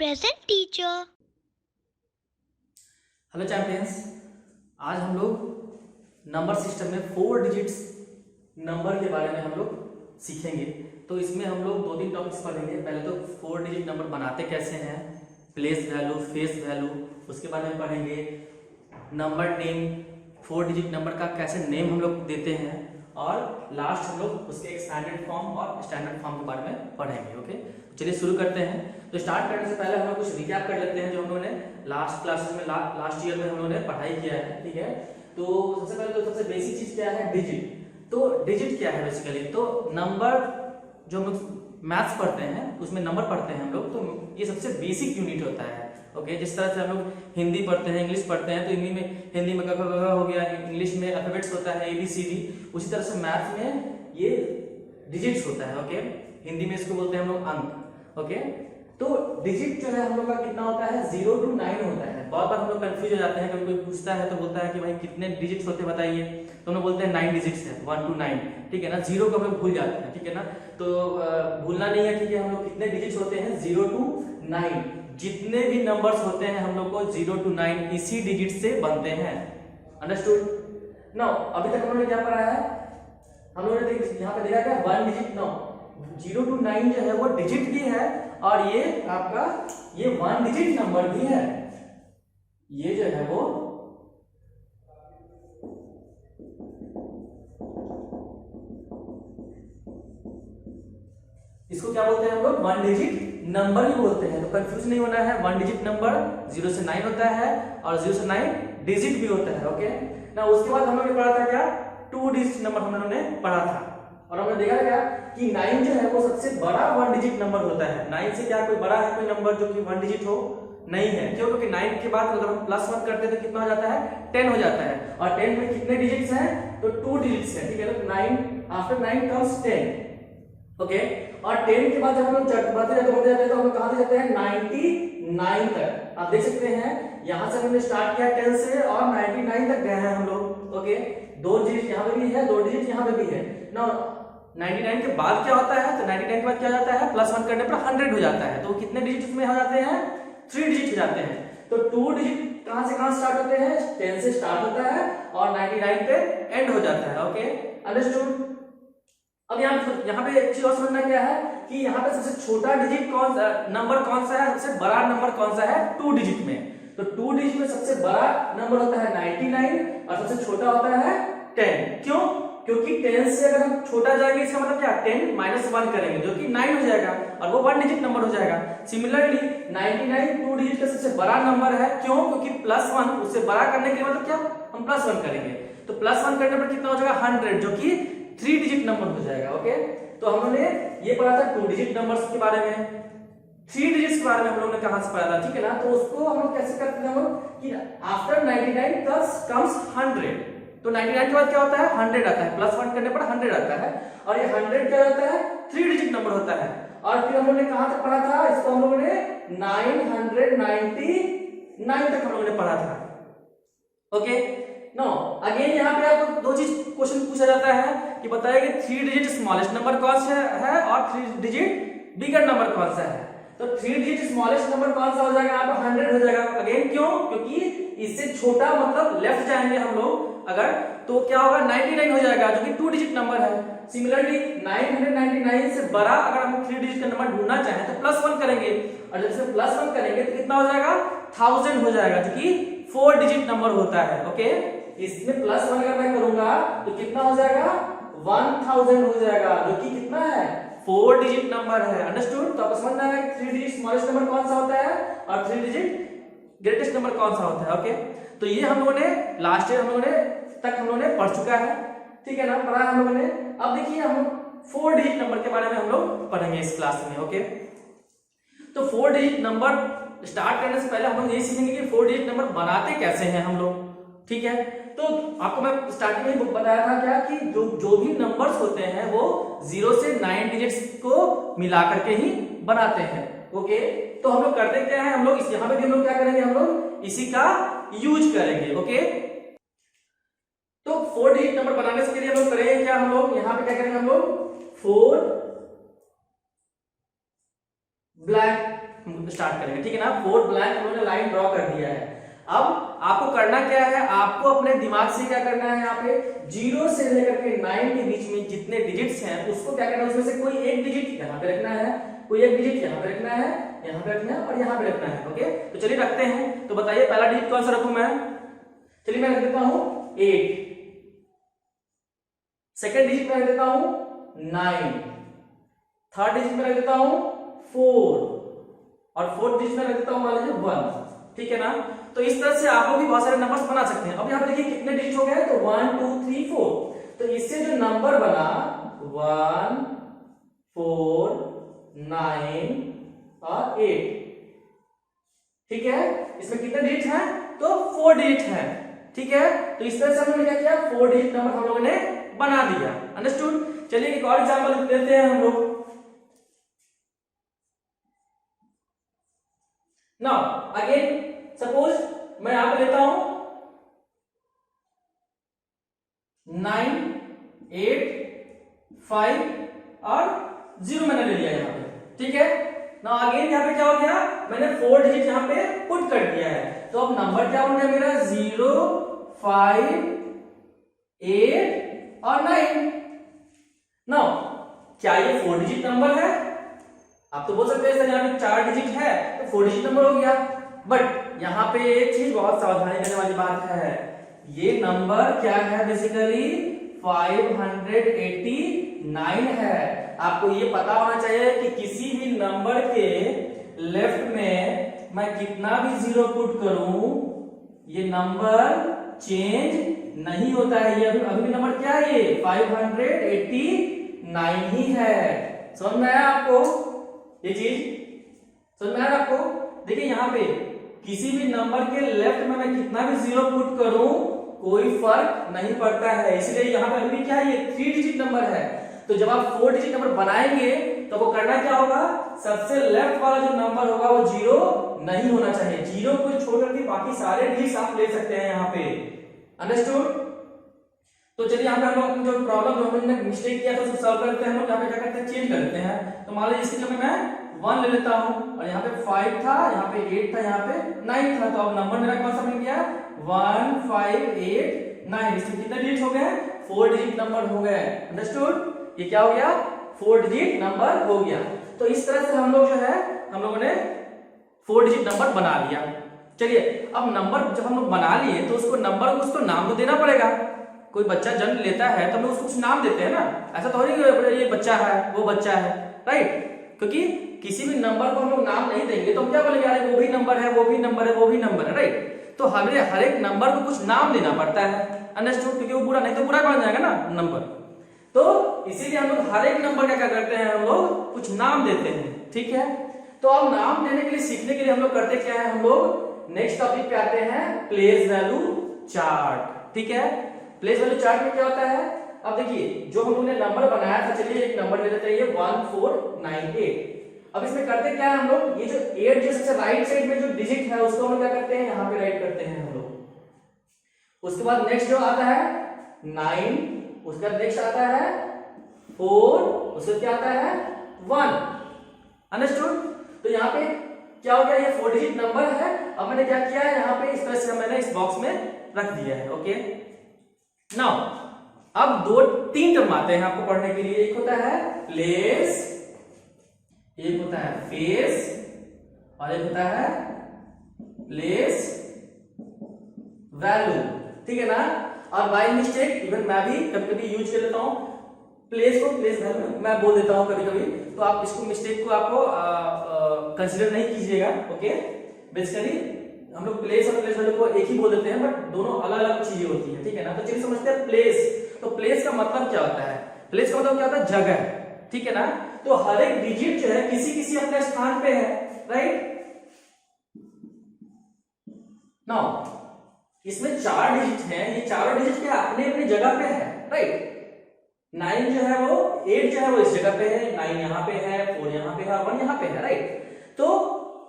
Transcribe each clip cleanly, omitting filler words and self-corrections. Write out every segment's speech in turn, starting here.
present teacher. Hello champions, आज हम लोग नंबर सिस्टम में 4 डिजिट्स नंबर के बारे में हम लोग सीखेंगे। तो इसमें हम लोग 2-3 टॉपिक्स पढ़ेंगे। पहले तो 4 डिजिट नंबर बनाते कैसे हैं, प्लेस वैल्यू, फेस वैल्यू, उसके बारे में पढ़ेंगे। नंबर नेम, 4 डिजिट नंबर का कैसे नेम हम लोग देते हैं, और लास्ट हम लोग उसके एक्सपेंडेड फॉर्म और स्टैंडर्ड फॉर्म के बारे में पढ़ेंगे। ओके, चलिए शुरू करते हैं। तो स्टार्ट करने से पहले हम लोग कुछ रिकैप कर लेते हैं जो हम लोगों ने लास्ट क्लासेस में लास्ट ईयर में हम लोगों ने पढ़ाई किया है। ठीक है, तो सबसे पहले तो सबसे बेसिक चीज क्या है, डिजिट। तो डिजिट क्या है बेसिकली, तो नंबर जो हम लोग मैथ्स पढ़ते हैं उसमें नंबर पढ़ते हैं हम लोग, तो ये सबसे बेसिक यूनिट होता है। ओके, जिस तरह से हम लोग हिंदी पढ़ते हैं, इंग्लिश पढ़ते हैं, तो हिंदी में क ख ग घ हो गया, इंग्लिश में अल्फाबेट्स होता है ABCD, उसी तरह से मैथ्स में ये डिजिट्स होता है। ओके, हिंदी में इसको बोलते हैं हम लोग अंक। ओके, तो डिजिट जो है हम लोग का कितना होता है, 0 to 9 होता है। बहुत बार हम लोग कंफ्यूज हो जाते हैं, कभी कोई पूछता है तो बोलता है कि भाई कितने डिजिट्स होते हैं बताइए, तो हम लोग बोलते हैं 9 डिजिट्स है, 1 to 9। ठीक है ना, 0 को हम लोग भूल जाते हैं। ठीक है ना, तो भूलना नहीं है। ठीक है, हम लोग कितने डिजिट्स होते हैं, 0 to 9। जितने भी नंबर्स होते हैं हम लोग को 0 to 9 इसी डिजिट से बनते हैं। अंडरस्टूड। नाउ अभी तक हम लोगों ने क्या पढ़ा है, हम लोगों ने यहाँ पे देखा क्या, 1 डिजिट। नो, 0 to 9 जो है वो डिजिट भी है, और ये आपका ये 1 डिजिट नंबर भी है। ये जो है वो इसको क्या बोलते हैं हम लोग, 1 डिजिट नंबर ही बोलते हैं। तो कंफ्यूज नहीं होना है, 1 डिजिट नंबर 0 से 9 होता है, और 0 से 9 डिजिट भी होता है। ओके ना, उसके बाद हम लोग ने पढ़ा था क्या, 2 डिजिट नंबर हम लोगों ने पढ़ा था, और हमने देखा क्या कि 9 जो है वो सबसे बड़ा 1 डिजिट नंबर होता है। 9 से क्या कोई बड़ा है कोई नंबर जो कि 1 डिजिट हो, नहीं है। क्यों, क्योंकि 9 के बाद अगर हम +1 करते हैं तो कितना हो जाता है, 10 हो जाता है, और 10 में कितने डिजिट्स हैं, तो 2 डिजिट्स हैं। ठीक है, तो 9 आफ्टर 9 कम्स 10। ओके, और 10 के बाद जब हम लोग बढ़ते जाते हैं तो हम लोग कहां जाते हैं, 99 तक। आप देख सकते हैं यहां से हमने स्टार्ट किया 10 से, और 99 तक गए हैं हम लोग। ओके, 2 डिजिट यहां पे भी है, 2 डिजिट यहां पे भी है ना। 99 के बाद क्या होता है, तो 99 के बाद क्या जाता है, +1 करने पर 100 हो जाता है। तो कितने डिजिट में हो जाते हैं, 3 डिजिट हो जाते हैं। तो 2 डिजिट कहां से कहां स्टार्ट होते हैं, 10 से स्टार्ट होता है और 99 पे एंड हो जाता है। Okay, understood. अब यहाँ पे एक चीज और समझना क्या है कि यहाँ पे सबसे छोटा डिजिट नंबर कौन सा है, सबसे बड़ा नंबर कौन सा है, 2 डिजिट में। तो 2 डिजिट में सबसे बड़ा नंबर होता है 99, और सबसे छोटा होता है 10। क्यों, क्योंकि 10 से अगर हम छोटा जाएंगे, इसका मतलब क्या, 10 - 1 करेंगे जो कि 9 हो जाएगा, और वो 1 डिजिट नंबर हो जाएगा। सिमिलरली 99 2 डिजिट का सबसे बड़ा नंबर है। क्यों, क्योंकि +1 उससे बड़ा करने के मतलब क्या, हम +1 करेंगे, तो +1 करने पर कितना हो जाएगा, 100, जो कि 3 डिजिट नंबर हो जाएगा। ओके, तो हमने ये पढ़ा था 2 डिजिट नंबर्स के बारे में। 3 डिजिट्स के बारे में हम लोगों ने कहां से पढ़ा था, ठीक है ना। तो उसको हम लोग कैसे करते हैं, हम लोग कि आफ्टर 99 कम्स 100। तो 99 के बाद क्या होता है, 100 आता है, +1 करने पर 100 आता है, और ये 100 क्या होता है, 3 डिजिट नंबर होता है। और फिर हम लोगों ने कहां तक पढ़ा था, इसको हम लोगों ने 999 तक हम लोगों ने पढ़ा था। ओके, नो अगेन यहाँ पे आपको 2 चीज क्वेश्चन पूछा जाता है कि बताइए कि 3 डिजिट स्मॉलेस्ट नंबर कौन सा है, और 3 डिजिट बिगर नंबर कौन सा है। तो 3 डिजिट स्मॉलेस्ट नंबर कौन सा हो जाएगा, यहाँ पे 100 हो जाएगा। अगेन क्यों, क्योंकि इससे छोटा मतलब लेफ्ट जाएंगे हम लोग अगर, तो क्या होगा, 99 हो जाएगा, जो कि 2 डिजिट नंबर है। सिमिलरली 999 से बड़ा अगर हम 3 डिजिट का नंबर ढूंढना चाहें तो +1 करेंगे, और जब से +1 करेंगे तो कितना हो जाएगा, 1000 हो जाएगा, जो कि 4 डिजिट नंबर होता है। ओके, इसमें +1 अगर मैं करूंगा तो कितना हो जाएगा, 1000 हो जाएगा, जो कि कितना है, 4 डिजिट नंबर है। अंडरस्टूड। तो आप समझना है 3 डिजिट स्मॉलेस्ट नंबर कौन सा होता है, और 3 डिजिट ग्रेटेस्ट नंबर कौन सा होता है। ओके, तो ये हम लोगों ने लास्ट ईयर हम लोगों ने पढ़ चुका है। ठीक है ना, पढ़ा है हम लोगों ने। अब देखिए हम 4 डिजिट नंबर के बारे में हम लोग पढ़ेंगे इस क्लास में। ओके, तो 4 डिजिट नंबर स्टार्ट करने से पहले हम लोग ये सीखेंगे कि 4 डिजिट नंबर बनाते कैसे हैं हम लोग। ठीक है, तो आपको मैं स्टार्टिंग में ही बताया था क्या कि जो भी नंबर्स होते हैं वो 0 से 9 डिजिट्स को मिला करके ही बनाते हैं। ओके, तो हम लोग करते क्या है, हम लोग यहाँ पे भी हम लोग क्या करेंगे, हम लोग इसी का यूज करेंगे। ओके, तो 4 डिजिट नंबर बनाने के लिए हम लोग करेंगे क्या, हम लोग यहाँ पे क्या करेंगे, हम लोग 4 ब्लैक स्टार्ट करेंगे, ठीक है ना। 4 ब्लैंक उन्होंने लाइन ड्रॉ कर दिया है। अब आपको करना क्या है, आपको अपने दिमाग से क्या करना है, यहाँ पे 0 से लेकर के 9 के बीच में जितने डिजिट्स हैं उसको क्या करना है, उसमें से कोई एक डिजिट यहाँ पे रखना है, कोई एक डिजिट यहाँ पे रखना है, यहाँ पे रखना है और यहाँ पे रखना है। ओके, तो चलिए रखते हैं। तो बताइए पहला डिजिट कौन सा रखूं मैं? चलिए मैं रख देता हूं 8, सेकेंड डिजिट में रख देता हूं 9, थर्ड डिजिट में रख देता हूं 4 और फोर्थ डिजिट में रख देता हूं मान लीजिए 1, ठीक है ना। तो इस तरह से आप लोग भी बहुत सारे नंबर्स बना सकते हैं। अब यहाँ पे देखिए कितने डिजिट हो गए, तो 1 2 3 4। तो इससे जो नंबर बना 1 4 9 और 8, ठीक है। इसमें कितने डिजिट हैं, तो 4 डिजिट हैं, ठीक है। तो इस तरह से हम लोगों ने क्या किया, 4 डिजिट नंबर हम लोगों ने बना दिया। अंडरस्टूड। चलिए एक और एग्जांपल लेते हैं हम लोग। नाउ अगेन सपोज मैं यहां पे लेता हूं 9 8 5 और 0 मैंने ले लिया यहाँ पे, ठीक है। नाउ अगेन यहाँ पे क्या हो गया, मैंने 4 डिजिट यहाँ पे पुट कर दिया है। तो अब नंबर क्या हो गया मेरा, 0 5 8 और 9। नाउ क्या ये 4 डिजिट नंबर है? आप तो बोल सकते हैं सर यहाँ पे 4 डिजिट है तो 4 डिजिट नंबर हो गया, बट यहाँ पे एक चीज बहुत सावधानी करने वाली बात है। ये नंबर क्या है, बेसिकली 589 है। आपको ये पता होना चाहिए कि किसी भी नंबर के लेफ्ट में मैं कितना भी 0 पुट करूं, ये नंबर चेंज नहीं होता है। ये अभी भी नंबर क्या है, ये 589 ही है। समझ में आया आपको ये चीज? समझ में आया आपको? देखिए यहाँ पे किसी भी नंबर के लेफ्ट में मैं कितना भी 0 पुट करूं कोई फर्क नहीं पड़ता है। इसलिए यहाँ पे अभी क्या है, ये 3 डिजिट नंबर है। तो जब आप 4 डिजिट नंबर बनाएंगे तो वो करना क्या होगा, सबसे लेफ्ट वाला जो नंबर होगा वो 0 नहीं होना चाहिए। 0 को छोड़ करके बाकी सारे डिजिट आप ले सकते हैं यहाँ पे। अंडरस्टूड। तो चलिए यहाँ पे हम लोग जो प्रॉब्लम जो हमने मिस्टेक किया था उसको सॉल्व करते हैं। हम लोग यहाँ पे क्या करते हैं, चेंज कर देते हैं। तो मान लीजिए इसकी जगह मैं 1 ले लेता हूं और यहाँ पे 5 था, यहाँ पे 8 था, यहाँ पे 9 था। तो अब नंबर मेरा कौन सा बन गया, 1 5 8 9। इसमें कितने डिजिट हो गए, 4 डिजिट नंबर हो गए। अंडरस्टूड। ये क्या हो गया, 4 डिजिट नंबर हो गया। तो इस तरह से हम लोग जो है हम लोगों ने 4 डिजिट नंबर बना लिया। चलिए अब नंबर जब हम लोग बना लिए तो उसको नंबर को उसको नाम तो देना पड़ेगा। कोई बच्चा जन्म लेता है तो हम लोग उसको कुछ नाम देते हैं ना, ऐसा तो नहीं ये बच्चा है वो बच्चा है, राइट। क्योंकि किसी भी नंबर को हम लोग नाम नहीं देंगे तो हम क्या बोलेंगे, अरे वो भी नंबर है वो भी नंबर है वो भी नंबर है, राइट। तो हमें हर एक नंबर को कुछ नाम देना पड़ता है। अंडरस्टूड। क्योंकि वो बुरा नहीं तो बुरा बन जाएगा ना नंबर। तो इसीलिए हम लोग हर एक नंबर का क्या करते हैं, हम लोग कुछ नाम देते हैं, ठीक है। तो अब नाम देने के लिए सीखने के लिए हम लोग करते क्या है, हम लोग नेक्स्ट टॉपिक पे आते हैं, प्लेस वैल्यू चार्ट। ठीक है, प्लेस वैल्यू चार्ट में क्या होता है, अब देखिए जो हम लोगों ने नंबर बनाया था, चलिए एक नंबर ले लेते हैं, 1498। अब इसमें करते क्या है हम लोग, ये जो 8 जो सबसे राइट साइड में जो डिजिट है उसको हम लोग क्या करते हैं, यहाँ पे राइट करते हैं हम लोग। उसके बाद नेक्स्ट जो आता है 9, उसके बाद नेक्स्ट आता है 4, उसके क्या आता है 1। अंडरस्टूड। तो यहाँ पे क्या हो गया, ये 4 डिजिट नंबर है। अब मैंने क्या किया है, यहाँ पे इस तरह से मैंने इस बॉक्स में रख दिया है। ओके, नाउ अब 2-3 टर्म आते हैं आपको पढ़ने के लिए। एक होता है प्लेस, एक होता है फेस, और एक होता है प्लेस वैल्यू। ठीक है ना। और बाय मिस्टेक इवन मैं भी कभी कभी यूज कर लेता हूं प्लेस को प्लेस वैल्यू मैं बोल देता हूं कभी कभी, तो आप इसको मिस्टेक को आपको कंसीडर नहीं कीजिएगा। ओके, बेसिकली हम लोग प्लेस और प्लेस वैल्यू को एक ही बोल देते हैं, बट दोनों अलग अलग चीजें होती है। ठीक है ना। तो चलिए समझते हैं प्लेस। तो प्लेस का मतलब क्या होता है, प्लेस का मतलब क्या होता है, जगह। ठीक है ना। तो हर एक डिजिट जो है किसी किसी अपने स्थान पे है, राइट। नाउ इसमें 4 डिजिट हैं, ये चारों डिजिट क्या अपने अपनी जगह पे है, राइट। 9 जो है वो 8 जो है वो इस जगह पे है, 9 यहाँ पे है, 4 यहाँ पे है, 1 यहाँ पे है, राइट। तो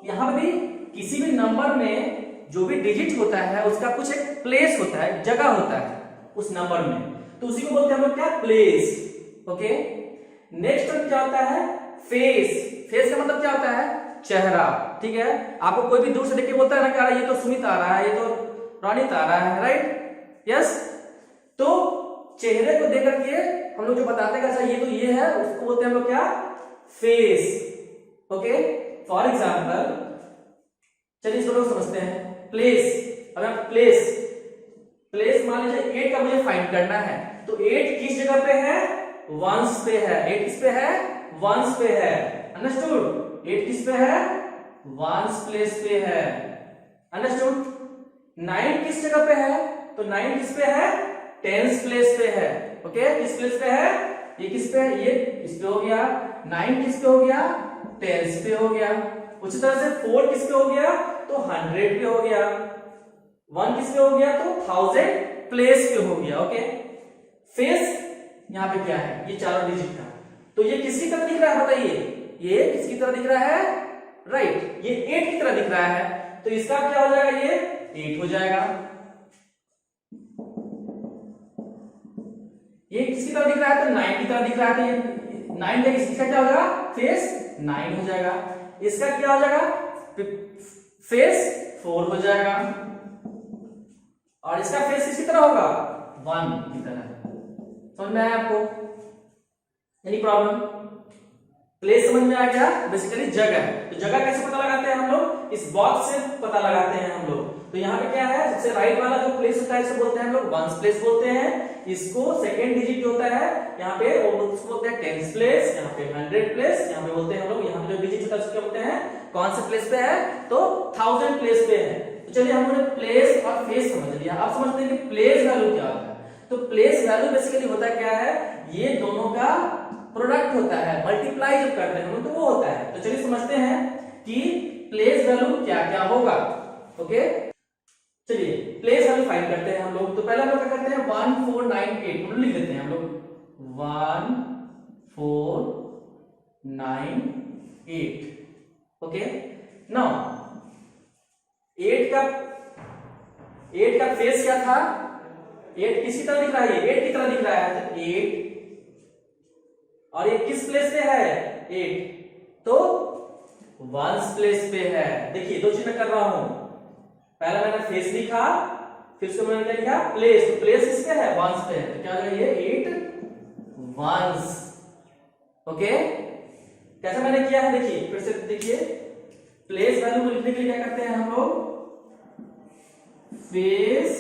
यहाँ पे भी किसी भी नंबर में जो भी डिजिट होता है उसका कुछ एक प्लेस होता है, जगह होता है उस नंबर में, तो उसी को बोलते हैं हम लोग क्या, प्लेस। ओके, नेक्स्ट क्या होता है, फेस। फेस का मतलब क्या होता है, चेहरा, ठीक है। आपको कोई भी दूर से देख के बोलता है ना कि अरे ये तो सुमित आ रहा है, ये तो रोनित आ रहा है, राइट, यस। तो चेहरे को देख करके हम लोग जो बताते हैं अच्छा ये तो ये है, उसको बोलते हैं हम लोग क्या, फेस, ओके। फॉर एग्जाम्पल चलिए इसको लोग समझते हैं, प्लेस। अब प्लेस, प्लेस मान लीजिए 8 का मुझे फाइंड करना है, तो 8 किस जगह पे है, वंस पे है। 8 किस पे है, वंस पे है, अंडरस्टूड। 8 किस पे है, वंस प्लेस पे है, अंडरस्टूड। 9 किस जगह पे है, तो 9 किस पे है, टेंस प्लेस पे है, ओके। किस प्लेस पे है, ये किस पे है, ये किस पे हो गया, 9 किस पे हो गया, टेंस पे हो गया। उसी तरह से 4 किस पे हो गया, तो 100 पे हो गया। 1 किस पे हो गया, तो 1000 प्लेस पे हो गया, ओके। फेस यहाँ पे क्या है, ये चारों डिजिट का, तो ये किसकी तरह दिख रहा है बताइए, ये किसकी तरह दिख रहा है, राइट, ये 8 की तरह दिख रहा है, तो इसका क्या हो जाएगा, ये 8 हो जाएगा। ये किसकी तरह दिख रहा है, तो 9 की तरह दिख रहा है, तो ये 9 का इसका क्या हो जाएगा, फेस 9 हो जाएगा। इसका क्या हो जाएगा, फेस 4 हो जाएगा, और इसका फेस किसकी तरह होगा, 1 की तरह। समझ में आया आपको, एनी प्रॉब्लम। प्लेस समझ में आ गया, बेसिकली जगह। तो जगह कैसे पता लगाते हैं हम लोग, इस बॉक्स से पता लगाते हैं हम लोग। तो यहाँ पे क्या है, सबसे राइट वाला जो प्लेस होता है इसे बोलते हैं हम लोग वंस प्लेस बोलते हैं। इसको सेकंड डिजिट जो होता है यहाँ पे उसको बोलते हैं टेंस प्लेस, यहाँ पे 100 प्लेस, यहाँ पे बोलते हैं हम लोग, यहाँ पे जो डिजिट होता है उसको क्या बोलते हैं, कौन से प्लेस पे है, तो 1000 प्लेस पे है। तो चलिए हम लोगों ने प्लेस और फेस समझ लिया। अब समझते हैं कि प्लेस वैल्यू क्या होता है। तो प्लेस वैल्यू बेसिकली होता क्या है, ये दोनों का प्रोडक्ट होता है, मल्टीप्लाई जब करते हैं तो वो होता है। तो चलिए समझते हैं कि प्लेस वैल्यू क्या क्या होगा, ओके। चलिए प्लेस वैल्यू फाइंड करते हैं हम लोग। तो पहले हम लोग क्या करते हैं, 1498 हम लोग लिख देते हैं, हम लोग 1498, ओके। नाउ 8 का फेस क्या था, 8 किसकी तरह दिख रहा है, ये 8 की तरह दिख रहा है, तो 8, और ये किस प्लेस पे है, 8, तो वंस प्लेस पे है। देखिए दो चीज मैं कर रहा हूं, पहला मैंने फेस लिखा, फिर से मैंने क्या लिखा, प्लेस। तो प्लेस किस पे है, वंस पे है, तो क्या हो जाएगा ये 8 वंस, ओके। कैसे मैंने किया है देखिए, फिर से देखिए, प्लेस वैल्यू को लिखने के लिए क्या करते हैं हम लोग, फेस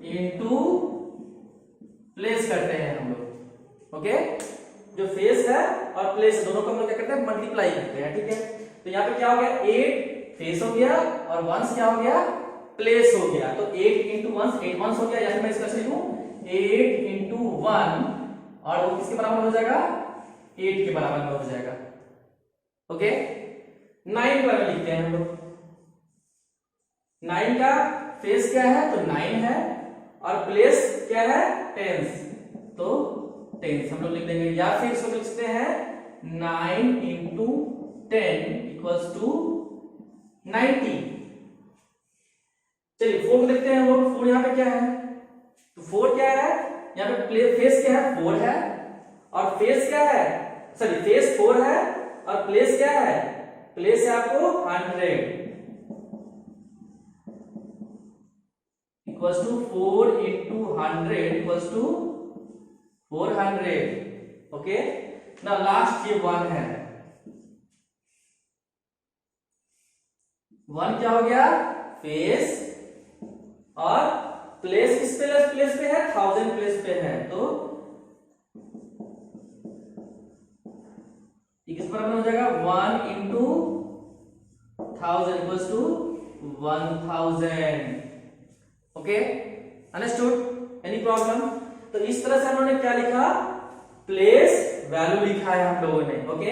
इनटू प्लेस करते हैं हम लोग, ओके। जो फेस है और प्लेस दोनों को हम लोग क्या करते हैं, मल्टीप्लाई करते हैं, ठीक है। तो यहाँ पे क्या हो गया, 8 फेस हो गया और वंस क्या हो गया, प्लेस हो गया। तो 8 इंटू वंस 8 वंस हो गया, या फिर मैं इसका लिखूं 8 इंटू 1, और वो किसके बराबर हो जाएगा, 8 के बराबर में हो जाएगा, ओके। 9 के बराबर लिखते हैं हम लोग। 9 का फेस क्या है, तो 9 है, और प्लेस क्या है, टेंस, तो टेंस हम लोग लिख देंगे। या फिर इसको लिख सकते हैं 9 इंटू 10 इक्वल्स टू 90। चलिए 4 को देखते हैं हम लोग। 4 यहाँ पे क्या है, तो 4 क्या है, यहाँ पे फेस क्या है, 4 है, और फेस क्या है, सॉरी फेस 4 है, और प्लेस क्या है, प्लेस है आपको 100 equals to 4 into 100 equals to 400, okay. ना लास्ट ये 1 है, 1 क्या हो गया, फेस, और प्लेस किस प्लेस पे है, 1000 प्लेस पे है, तो ये किस बराबर हो जाएगा, 1 into 1000 equals to 1000, okay, understood, any problem. तो इस तरह से हम लोगों ने क्या लिखा, प्लेस वैल्यू लिखा है हम लोगों ने, ओके।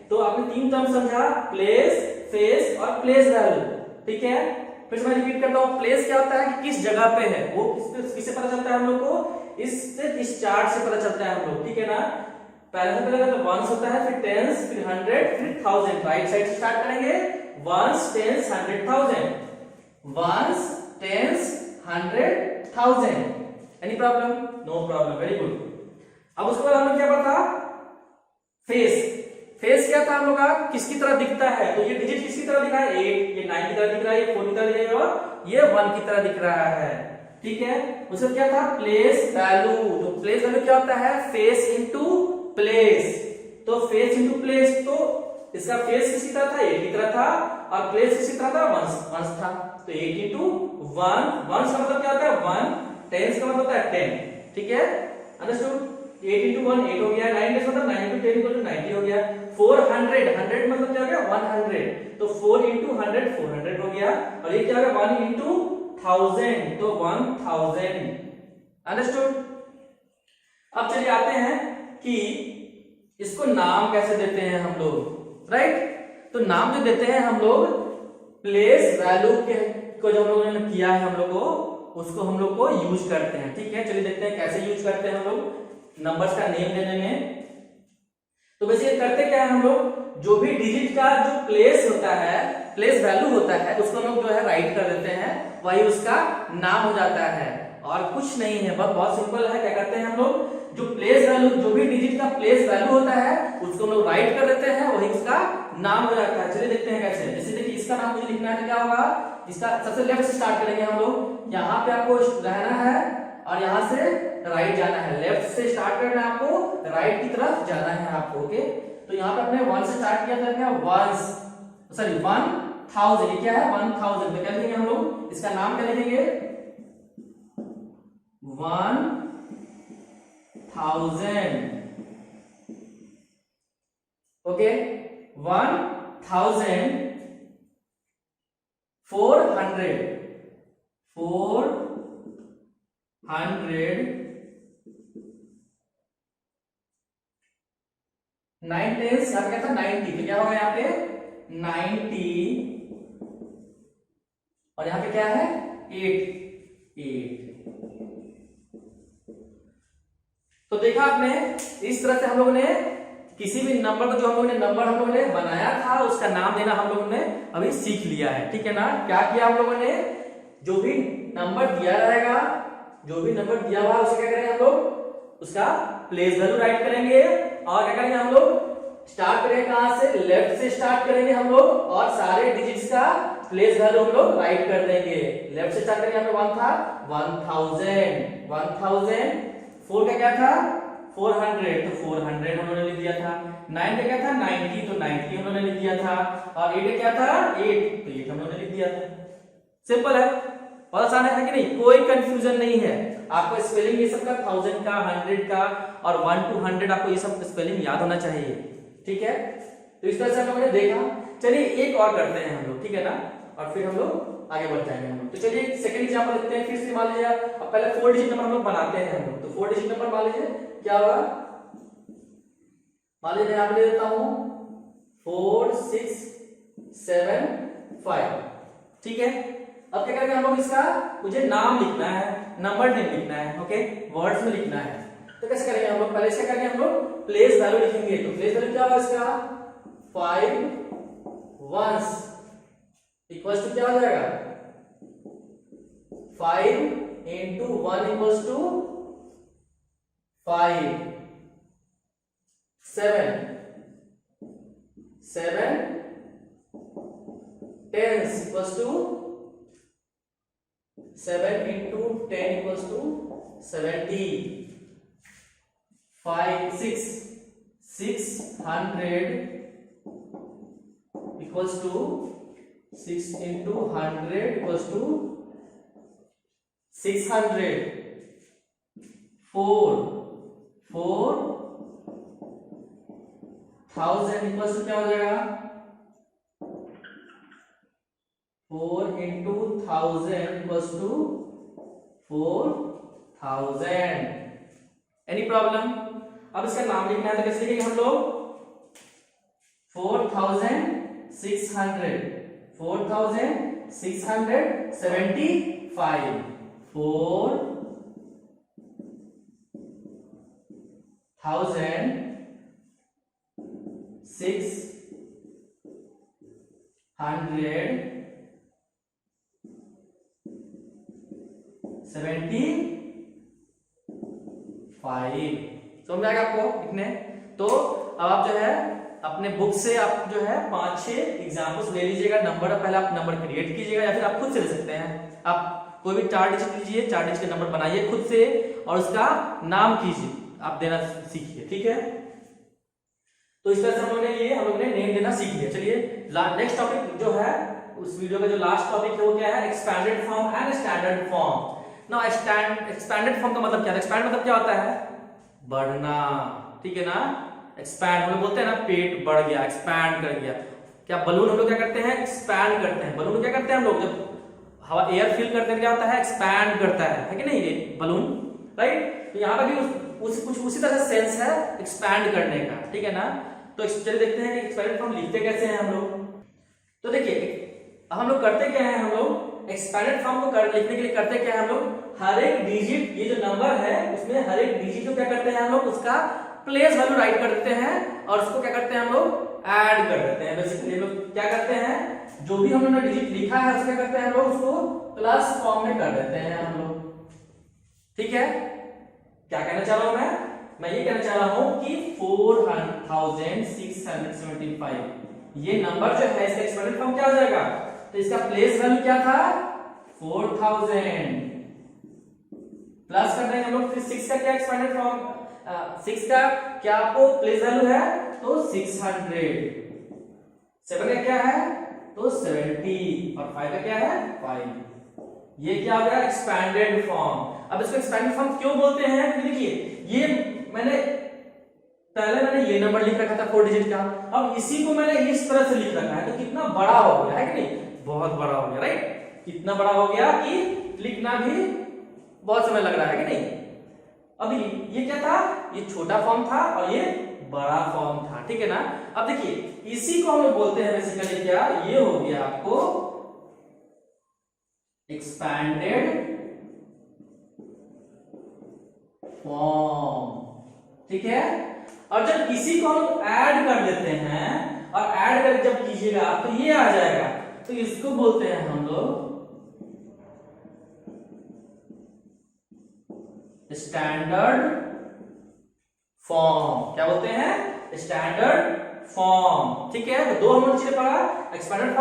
तो आपने 3 टर्म समझा, प्लेस, फेस और प्लेस वैल्यू, ठीक है। फिर से मैं रिपीट करता हूं, प्लेस क्या होता है कि किस जगह पे है, वो किससे पता चलता है हम लोग को, इस चार्ट से पता चलता है हम लोग, ठीक है ना। पहले तो वंस होता है, फिर टेंस, फिर 100, फिर 1000, राइट साइड से स्टार्ट करेंगे, ones, tens, 100, 1000, ones, tens, 100, 1000, any problem, no problem, very good. अब उसके बाद हमने क्या पढ़ा, फेस। फेस क्या था हम लोग का किसकी तरह दिखता है, तो ये डिजिट किसकी तरह दिख रहा है, 8, ये 9 की तरह दिख रहा है, ये 4 की तरह दिख रहा है और ये 1 की तरह दिख रहा है। ठीक है, उसमें क्या था, प्लेस वैल्यू। तो प्लेस वैल्यू क्या होता है, फेस इनटू प्लेस। तो फेस इनटू प्लेस, तो इसका फेस किसकी तरह था, 8 की तरह था, और प्लेस किसकी तरह था, वंस था। तो 8 इंटू 1, वंस का मतलब क्या होता है 1, टेंस का मतलब होता है 10। ठीक है, अंडरस्टूड। 8 इंटू 1 8 हो गया, 9 टेंस मतलब 9 इंटू 10 इक्वल टू 90 हो गया। 400 100 मतलब क्या हो गया 100, तो 4 इंटू 100 400 हो गया, और ये क्या हो गया 1 इंटू 1000, तो 1000। अंडरस्टूड। अब चलिए आते हैं कि इसको नाम कैसे देते हैं हम लोग, राइट। तो नाम जो देते हैं हम लोग प्लेस वैल्यू के को जो हम लोगों ने किया है हम लोग को, उसको हम लोग को यूज करते हैं। ठीक है, चलिए देखते हैं कैसे यूज करते हैं हम लोग नंबर्स का नेम देने में। तो वैसे करते क्या है हम लोग, जो भी डिजिट का जो प्लेस होता है, प्लेस वैल्यू होता है, उसको हम लोग जो है राइट कर देते हैं, वही उसका नाम हो जाता है, और कुछ नहीं है, बहुत सिंपल है। क्या करते हैं हम लोग, जो प्लेस वैल्यू, जो भी डिजिट का प्लेस वैल्यू होता है उसको हम लोग राइट कर देते हैं, वही उसका नाम हो जाता है। चलिए देखते हैं कैसे। जैसे देखिए इसका नाम मुझे लिखना है तो क्या होगा, इसका सबसे लेफ्ट से स्टार्ट करेंगे हम लोग, यहाँ पे आपको रहना है और यहाँ से राइट जाना है। लेफ्ट से स्टार्ट करना है आपको, राइट की तरफ जाना है आपको। ओके, तो यहाँ पे अपने 1 से स्टार्ट किया था, क्या वंस, सॉरी 1000, ये क्या है 1000, तो क्या लिखेंगे हम लोग, इसका नाम क्या लिखेंगे 1000। ओके, 1400 9 टेंस, यहाँ पे क्या था 90, तो क्या होगा यहाँ पे 90, और यहाँ पे क्या है 8। तो देखा आपने, इस तरह से हम लोगों ने किसी भी नंबर को, जो हम लोगों ने बनाया था, उसका नाम देना हम लोगों ने अभी सीख लिया है। ठीक है ना, क्या किया हम लोगों ने, जो भी नंबर दिया रहेगा, जो भी नंबर दिया हुआ उसे क्या करेंगे हम लोग, उसका प्लेस वैल्यू राइट करेंगे, और क्या करेंगे हम लोग, स्टार्ट करेंगे कहां से, लेफ्ट से स्टार्ट करेंगे हम लोग, और सारे डिजिट्स का प्लेस वैल्यू हम लोग राइट कर देंगे। लेफ्ट से स्टार्ट करेंगे, यहाँ पे 1 था 1000, 4 का क्या था 400, तो 400 हम लोगों ने लिख दिया था। 9 का क्या था 90, तो 90 हम लोगों ने लिख दिया था, और 8 का क्या था 8, तो 8 हम लोगों ने लिख दिया था। सिंपल है, बहुत आसान है कि नहीं, कोई कंफ्यूजन नहीं है। आपको स्पेलिंग ये सब का 1000 का 100 का और 1 to 100 आपको ये सब स्पेलिंग याद होना चाहिए। ठीक है, तो इस तरह से हम लोगों ने देखा। चलिए एक और करते हैं हम लोग, ठीक है ना, और फिर हम लोग आगे बढ़ जाएंगे हम लोग। तो चलिए सेकंड एग्जांपल लेते हैं। फिर से मान लीजिए, अब पहले 4 डिजिट नंबर हम लोग बनाते हैं हम लोग। तो 4 डिजिट नंबर मान लीजिए क्या होगा, मान लीजिए यहाँ पे ले देता हूं 4 6 7 5। ठीक है, अब क्या करेंगे हम लोग, इसका मुझे नाम लिखना है, नंबर नेम लिखना है, ओके, वर्ड्स में लिखना है। तो कैसे करेंगे हम लोग, पहले इसका करेंगे हम लोग प्लेस वैल्यू लिखेंगे। तो प्लेस वैल्यू क्या होगा इसका 5 वंस इक्वल्स टू क्या हो जाएगा 5 into 1 equals to 5, 7 tens equals to 7 into 10 equals to 70, 5 600 equals to 6 into 100 equals to 600, 4000 equals to क्या हो जाएगा 4 into 1000 equals to 4000। Any problem? अब इसका नाम लिखना है तो कैसे लिखेंगे हम लोग 4675 4,675। समझ आएगा आपको लिखने? तो अब आप जो है अपने बुक से आप जो है 5-6 एग्जाम्पल्स ले लीजिएगा। नंबर पहले आप नंबर क्रिएट कीजिएगा या फिर आप खुद से ले सकते हैं। आप कोई भी 4 डिजिट लीजिए, 4 डिजिट के नंबर बनाइए खुद से और उसका नाम कीजिए, आप देना सीखिए, ठीक है। तो इस तरह से हम लोग ने नेम देना सीख लिया। चलिए नेक्स्ट टॉपिक जो है उस वीडियो का जो लास्ट टॉपिक है वो क्या है, expanded form and standard form. Now expanded form का मतलब क्या है? एक्सपैंड मतलब क्या होता है? बढ़ना, ठीक है ना। एक्सपैंड हम लोग बोलते हैं ना पेट बढ़ गया, एक्सपैंड कर गया। क्या बलून हम लोग क्या करते हैं? एक्सपैंड करते हैं। बलून क्या करते हैं हम लोग? जब हवा एयर फिल करते हैं क्या होता है? एक्सपैंड करता है कि नहीं ये बलून, राइट। तो यहाँ पर भी कुछ उसी तरह से सेंस है एक्सपैंड करने का, ठीक है ना। तो चलिए देखते हैं कि एक्सपैंडेड फॉर्म लिखते कैसे हैं हम लोग। तो देखिए हम लोग करते क्या है, हम लोग एक्सपैंडेड फॉर्म को लिखने के लिए करते क्या है, हम लोग हर एक डिजिट, ये जो नंबर है उसमें हर एक डिजिट को क्या करते हैं हम लोग, उसका प्लेस वैल्यू राइट कर देते हैं और उसको क्या करते हैं हम लोग ऐड कर देते हैं। बेसिकली हम लोग क्या करते हैं, जो भी हम लोगों ने डिजिट लिखा है उसको क्या करते हैं हम लोग, उसको प्लस फॉर्म में कर देते हैं हम लोग, ठीक है। क्या कहना चाह रहा हूं मैं ये कहना चाह रहा हूं कि 4675 ये नंबर जो है इसका एक्सपैंडेड फॉर्म क्या हो जाएगा, तो इसका प्लेस वैल्यू क्या था 4000 प्लस कर देंगे हम लोग। फिर 6 का क्या एक्सपैंडेड फॉर्म, 6 का क्या आपको प्लेस वैल्यू है तो 600, 7 का क्या है तो 70 और 5 का क्या है 5। ये क्या हो गया एक्सपैंडेड फॉर्म। अब इसको एक्सपैंडेड फॉर्म क्यों बोलते हैं, देखिए ये पहले मैंने ये नंबर लिख रखा था 4 डिजिट का, अब इसी को मैंने इस तरह से लिख रखा है तो कितना बड़ा हो गया है कि नहीं, बहुत बड़ा हो गया, राइट। कितना बड़ा हो गया कि लिखना भी बहुत समय लग रहा है कि नहीं। अब ये क्या था, ये छोटा फॉर्म था और ये बड़ा फॉर्म था, ठीक है ना। अब देखिए इसी को हम लोग बोलते हैं बेसिकली क्या, ये हो गया आपको एक्सपैंडेड फॉर्म, ठीक है। और जब किसी को हम ऐड कर देते हैं और ऐड कर जब कीजिएगा तो ये आ जाएगा, तो इसको बोलते हैं हम लोग स्टैंडर्ड फॉर्म। क्या बोलते हैं, स्टैंडर्ड फॉर्म, ठीक है। तो दो हम लोग चीजें पढ़ा, एक्सपैंडेड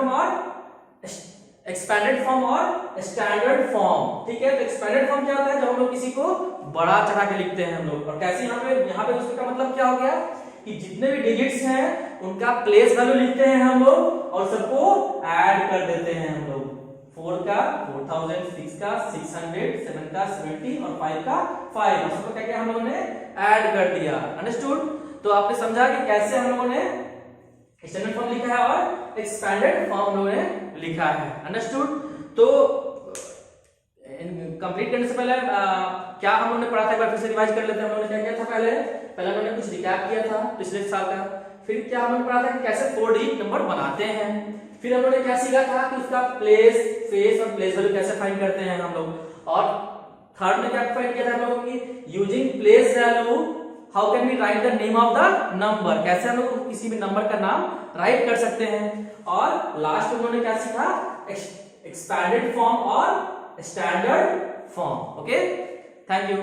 फॉर्म और स्टैंडर्ड फॉर्म, ठीक है। तो एक्सपैंडेड फॉर्म क्या होता है, जब हम लोग किसी को बड़ा चढ़ा के लिखते हैं हम लोग, और कैसे यहाँ पे उसका मतलब क्या हो गया कि जितने भी डिजिट्स हैं उनका प्लेस वैल्यू लिखते हैं हम लोग और सबको ऐड कर देते हैं हम लोग। 4 का 4000, 6 का 600, 7 का 70 और 5 का 5, और सबको क्या किया हम लोगों ने ऐड कर दिया। अंडरस्टूड। तो आपने समझा कि कैसे हम लोगों ने स्टैंडर्ड फॉर्म लिखा है और एक्सपैंडेड फॉर्म हम लोगों ने लिखा है। अंडरस्टूड। तो कंप्लीट करने से पहले क्या हम लोगों ने पढ़ा था, एक बार फिर से रिवाइज कर लेते हैं। हम लोगों ने क्या किया था, पहले हम लोगों ने कुछ रिकैप किया था पिछले साल का। फिर क्या हम लोगों ने पढ़ा था कि कैसे 4 डिजिट नंबर बनाते हैं। फिर हम लोगों ने क्या सीखा था कि उसका प्लेस, फेस और प्लेस वैल्यू कैसे फाइंड करते हैं हम लोग। और थर्ड में क्या फाइंड किया था हम लोगों की, using place value how can we write the name of the number, कैसे हम लोग किसी भी नंबर का नाम राइट कर सकते हैं। और लास्ट में उन्होंने क्या सीखा, एक्सपैंडेड फॉर्म और standard form. Okay, thank you.